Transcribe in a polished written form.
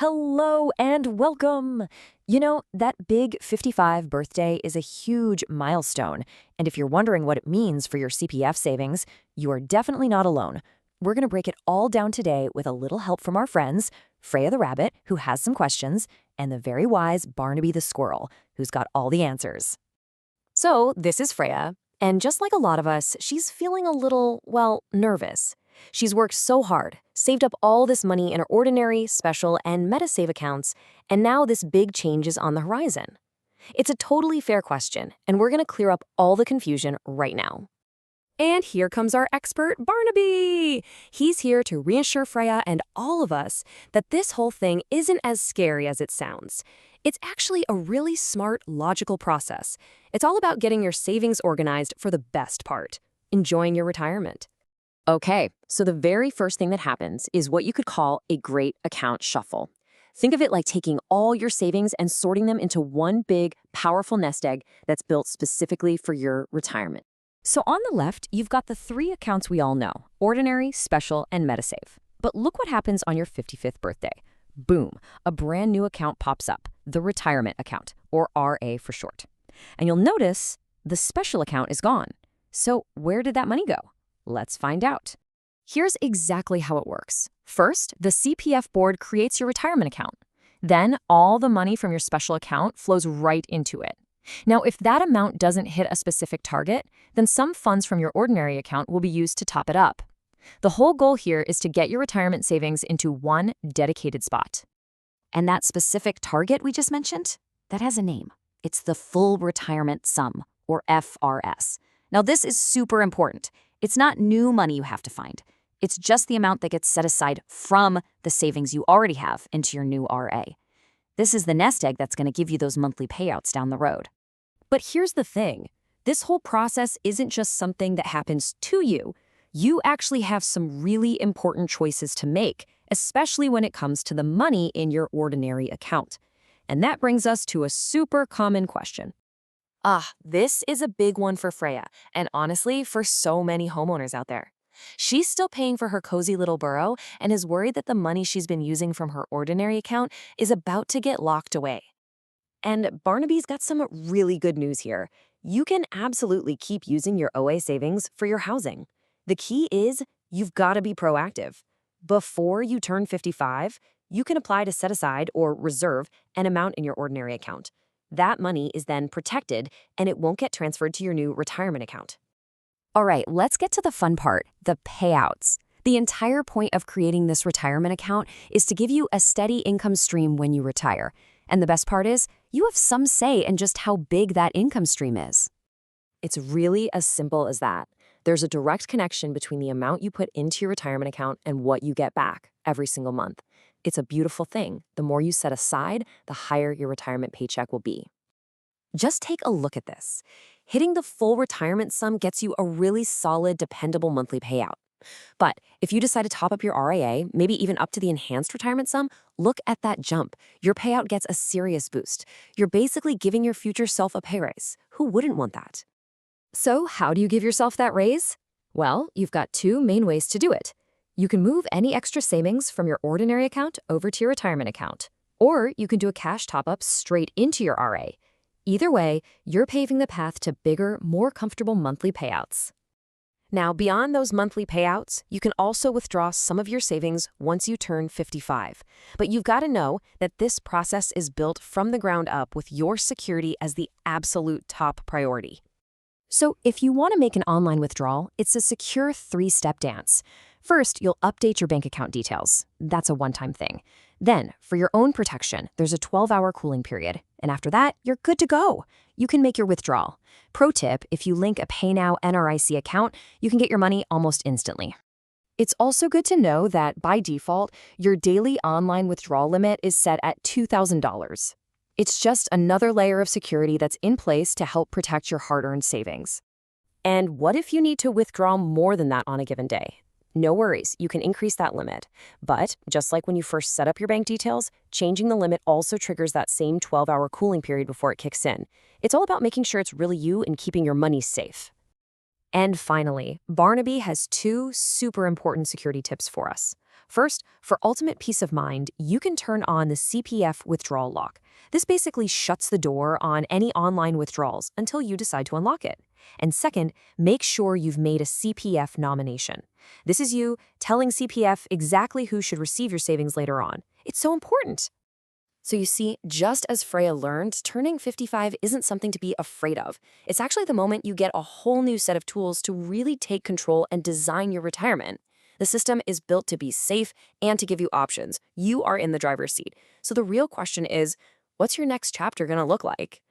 Hello and welcome! That big 55 birthday is a huge milestone, and if you're wondering what it means for your CPF savings, you are definitely not alone. We're going to break it all down today with a little help from our friends, Freya the rabbit, who has some questions, and the very wise Barnaby the squirrel, who's got all the answers. So, this is Freya, and just like a lot of us, she's feeling a little, nervous. She's worked so hard, saved up all this money in her ordinary, special, and MetaSave accounts, and now this big change is on the horizon. It's a totally fair question, and we're going to clear up all the confusion right now. And here comes our expert, Barnaby! He's here to reassure Freya and all of us that this whole thing isn't as scary as it sounds. It's actually a really smart, logical process. It's all about getting your savings organized for the best part, enjoying your retirement. Okay, so the very first thing that happens is what you could call a great account shuffle. Think of it like taking all your savings and sorting them into one big, powerful nest egg that's built specifically for your retirement. So on the left, you've got the three accounts we all know, ordinary, special, and MetaSave. But look what happens on your 55th birthday. Boom, a brand new account pops up, the retirement account, or RA for short. And you'll notice the special account is gone. So where did that money go? Let's find out. Here's exactly how it works. First, the CPF board creates your retirement account. Then, all the money from your special account flows right into it. Now, if that amount doesn't hit a specific target, then some funds from your ordinary account will be used to top it up. The whole goal here is to get your retirement savings into one dedicated spot. And that specific target we just mentioned, that has a name. It's the full retirement sum, or FRS. Now, this is super important. It's not new money you have to find. It's just the amount that gets set aside from the savings you already have into your new RA. This is the nest egg that's going to give you those monthly payouts down the road. But here's the thing. This whole process isn't just something that happens to you. You actually have some really important choices to make, especially when it comes to the money in your ordinary account. And that brings us to a super common question. This is a big one for Freya, and honestly, for so many homeowners out there. She's still paying for her cozy little burrow and is worried that the money she's been using from her ordinary account is about to get locked away. And Barnaby's got some really good news here. You can absolutely keep using your OA savings for your housing. The key is you've got to be proactive. Before you turn 55, you can apply to set aside or reserve an amount in your ordinary account. That money is then protected, and it won't get transferred to your new retirement account. All right, let's get to the fun part, the payouts. The entire point of creating this retirement account is to give you a steady income stream when you retire. And the best part is, you have some say in just how big that income stream is. It's really as simple as that. There's a direct connection between the amount you put into your retirement account and what you get back every single month. It's a beautiful thing. The more you set aside, the higher your retirement paycheck will be. Just take a look at this. Hitting the full retirement sum gets you a really solid, dependable monthly payout. But if you decide to top up your RAA, maybe even up to the enhanced retirement sum, look at that jump. Your payout gets a serious boost. You're basically giving your future self a pay raise. Who wouldn't want that? So how do you give yourself that raise? Well, you've got two main ways to do it. You can move any extra savings from your ordinary account over to your retirement account, or you can do a cash top-up straight into your RA. Either way, you're paving the path to bigger, more comfortable monthly payouts. Now, beyond those monthly payouts, you can also withdraw some of your savings once you turn 55. But you've got to know that this process is built from the ground up with your security as the absolute top priority. So if you want to make an online withdrawal, it's a secure three-step dance. First, you'll update your bank account details. That's a one-time thing. Then, for your own protection, there's a 12-hour cooling period. And after that, you're good to go. You can make your withdrawal. Pro tip, if you link a PayNow NRIC account, you can get your money almost instantly. It's also good to know that, by default, your daily online withdrawal limit is set at $2,000. It's just another layer of security that's in place to help protect your hard-earned savings. And what if you need to withdraw more than that on a given day? No worries, you can increase that limit. But just like when you first set up your bank details, changing the limit also triggers that same 12-hour cooling period before it kicks in. It's all about making sure it's really you and keeping your money safe. And finally, Barnaby has two super important security tips for us. First, for ultimate peace of mind, you can turn on the CPF withdrawal lock. This basically shuts the door on any online withdrawals until you decide to unlock it. And second, make sure you've made a CPF nomination. This is you telling CPF exactly who should receive your savings later on. It's so important. So you see, just as Freya learned, turning 55 isn't something to be afraid of. It's actually the moment you get a whole new set of tools to really take control and design your retirement. The system is built to be safe and to give you options. You are in the driver's seat. So the real question is, what's your next chapter going to look like?